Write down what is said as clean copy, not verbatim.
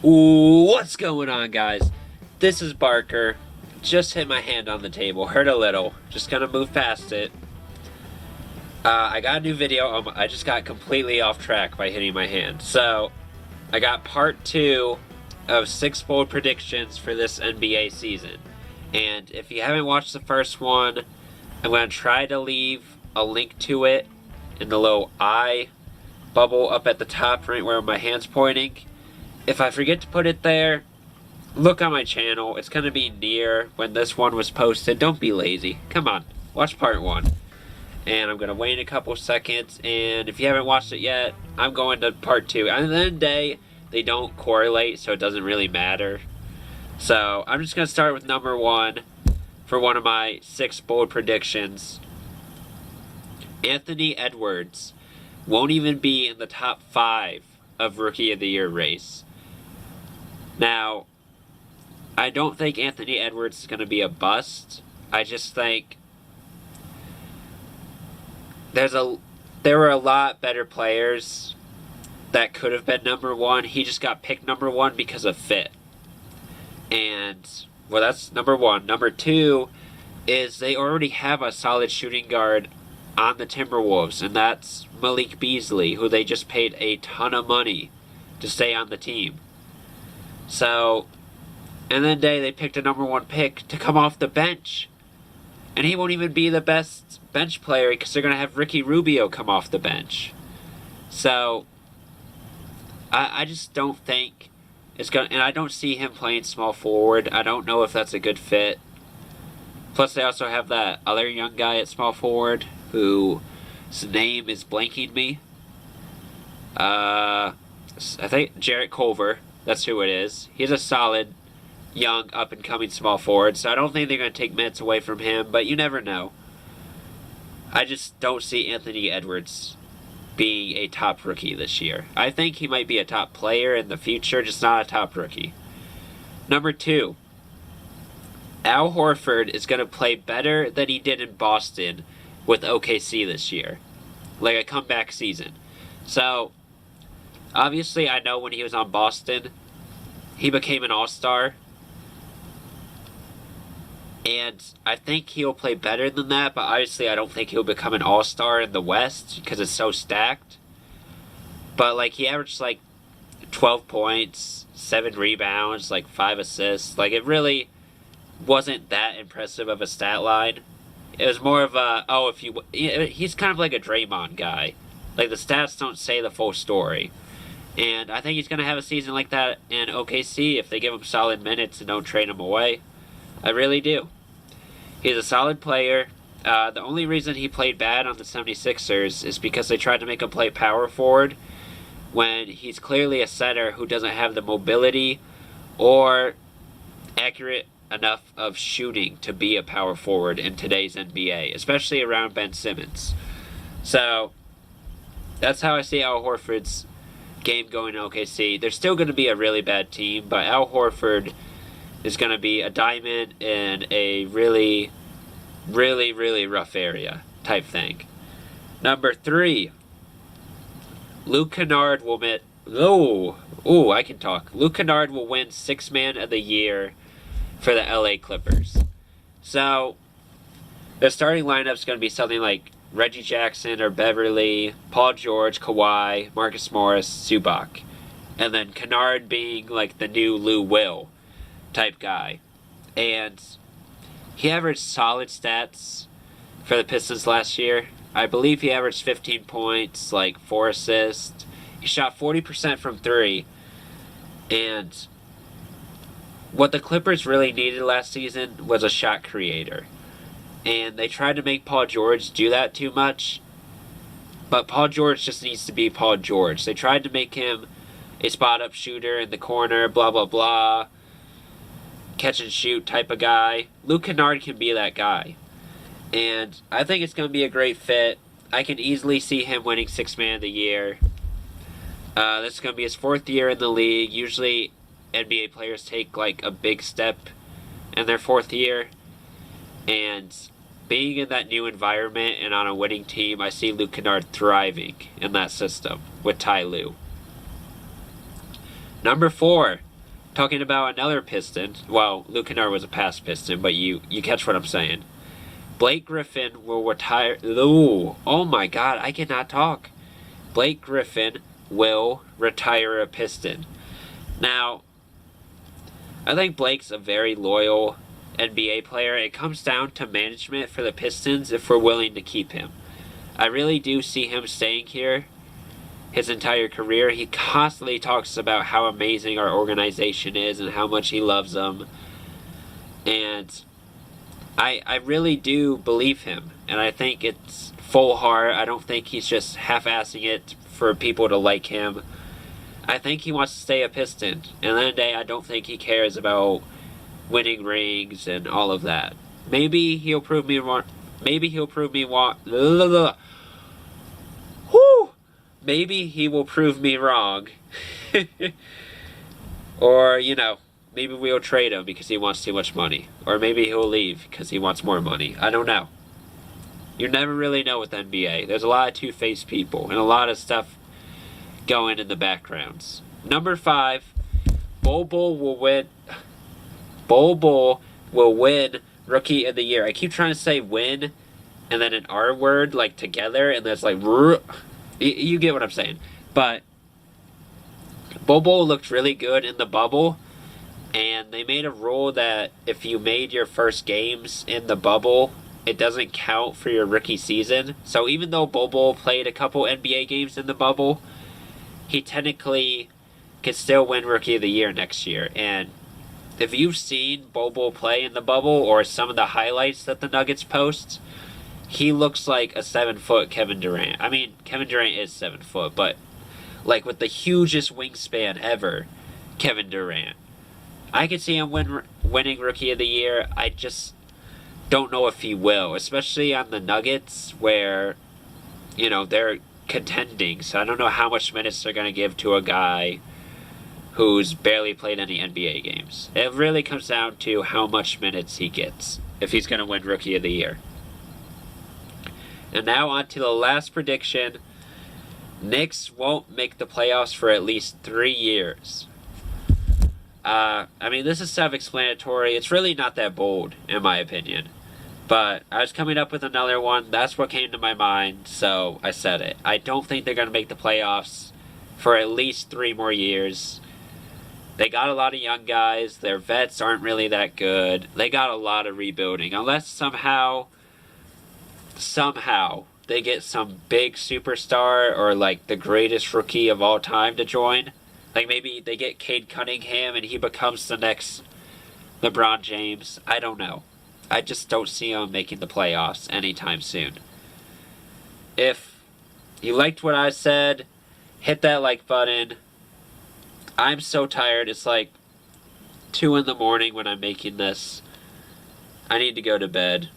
What's going on, guys? This is Barker. Just hit my hand on the table, hurt a little. Just gonna move past it. I got a new video. I just got completely off track by hitting my hand. So, I got part 2 of 6 bold predictions for this NBA season. And if you haven't watched the first one, I'm gonna try to leave a link to it in the little eye bubble up at the top right where my hand's pointing. If I forget to put it there, look on my channel. It's going to be near when this one was posted. Don't be lazy. Come on, watch part 1. And I'm going to wait a couple seconds, and if you haven't watched it yet, I'm going to part 2. At the end of the day, they don't correlate, so it doesn't really matter. So, I'm just going to start with number 1 for one of my 6 bold predictions. Anthony Edwards won't even be in the top 5 of Rookie of the Year race. Now, I don't think Anthony Edwards is going to be a bust. I just think there were a lot better players that could have been number 1. He just got picked number 1 because of fit. And, well, that's number 1. Number 2 is they already have a solid shooting guard on the Timberwolves, and that's Malik Beasley, who they just paid a ton of money to stay on the team. So, and then they picked a number 1 pick to come off the bench. And he won't even be the best bench player because they're going to have Ricky Rubio come off the bench. So, I just don't think it's going to, and I don't see him playing small forward. I don't know if that's a good fit. Plus, they also have that other young guy at small forward whose name is blanking me. I think Jarrett Culver. That's who it is. He's a solid, young, up-and-coming small forward, so I don't think they're going to take minutes away from him, but you never know. I just don't see Anthony Edwards being a top rookie this year. I think he might be a top player in the future, just not a top rookie. Number 2, Al Horford is going to play better than he did in Boston with OKC this year. Like a comeback season. So, obviously, I know when he was on Boston, he became an all-star. And I think he'll play better than that, but obviously I don't think he'll become an all-star in the West because it's so stacked. But, like, he averaged, 12 points, 7 rebounds, 5 assists. It really wasn't that impressive of a stat line. It was more of a, he's kind of like a Draymond guy. The stats don't say the full story. And I think he's going to have a season like that in OKC if they give him solid minutes and don't trade him away. I really do. He's a solid player. The only reason he played bad on the 76ers is because they tried to make him play power forward when he's clearly a center who doesn't have the mobility or accurate enough of shooting to be a power forward in today's NBA, especially around Ben Simmons. So, that's how I see Al Horford's game going to OKC. They're still going to be a really bad team, but Al Horford is going to be a diamond in a really, really, really rough area type thing. Number 3, Luke Kennard will I can talk. Luke Kennard will win 6th Man of the Year for the LA Clippers. So, the starting lineup is going to be something like Reggie Jackson or Beverly, Paul George, Kawhi, Marcus Morris, Zubac. And then Kennard being the new Lou Will type guy. And he averaged solid stats for the Pistons last year. I believe he averaged 15 points, 4 assists. He shot 40% from 3. And what the Clippers really needed last season was a shot creator. And they tried to make Paul George do that too much. But Paul George just needs to be Paul George. They tried to make him a spot-up shooter in the corner, blah, blah, blah. Catch-and-shoot type of guy. Luke Kennard can be that guy. And I think it's going to be a great fit. I can easily see him winning 6th Man of the Year. This is going to be his 4th year in the league. Usually, NBA players take, a big step in their 4th year. And being in that new environment and on a winning team, I see Luke Kennard thriving in that system with Ty Lue. Number 4, talking about another Piston. Well, Luke Kennard was a past Piston, but you catch what I'm saying. Blake Griffin will retire. Ooh, oh my God, I cannot talk. Blake Griffin will retire a Piston. Now, I think Blake's a very loyal NBA player. It comes down to management for the Pistons if we're willing to keep him. I really do see him staying here his entire career. He constantly talks about how amazing our organization is and how much he loves them. And I really do believe him. And I think it's full heart. I don't think he's just half-assing it for people to like him. I think he wants to stay a Piston. And at the end of the day, I don't think he cares about winning rings and all of that. Maybe he'll prove me wrong. Maybe he'll prove me wrong. Whew! Maybe he will prove me wrong. Or, you know, maybe we'll trade him because he wants too much money. Or maybe he'll leave because he wants more money. I don't know. You never really know with NBA. There's a lot of two-faced people and a lot of stuff going in the backgrounds. Number 5, Bol Bol will win. Bol Bol will win Rookie of the Year. I keep trying to say win and then an R word like together, and there's like you get what I'm saying. But Bol Bol looked really good in the bubble, and they made a rule that if you made your first games in the bubble, it doesn't count for your rookie season. So even though Bol Bol played a couple NBA games in the bubble, he technically could still win Rookie of the Year next year. And if you've seen Bol Bol play in the bubble or some of the highlights that the Nuggets post, he looks like a 7-foot Kevin Durant. I mean, Kevin Durant is 7 foot, but like with the hugest wingspan ever, Kevin Durant. I could see him winning Rookie of the Year. I just don't know if he will, especially on the Nuggets where, you know, they're contending. So I don't know how much minutes they're going to give to a guy who's barely played any NBA games. It really comes down to how much minutes he gets if he's going to win Rookie of the Year. And now on to the last prediction. Knicks won't make the playoffs for at least 3 years. I mean, this is self-explanatory. It's really not that bold, in my opinion. But I was coming up with another one. That's what came to my mind, so I said it. I don't think they're going to make the playoffs for at least 3 more years. They got a lot of young guys. Their vets aren't really that good. They got a lot of rebuilding. Unless somehow, they get some big superstar or like the greatest rookie of all time to join. Like maybe they get Cade Cunningham and he becomes the next LeBron James. I don't know. I just don't see him making the playoffs anytime soon. If you liked what I said, hit that like button. I'm so tired. It's like 2 in the morning when I'm making this. I need to go to bed.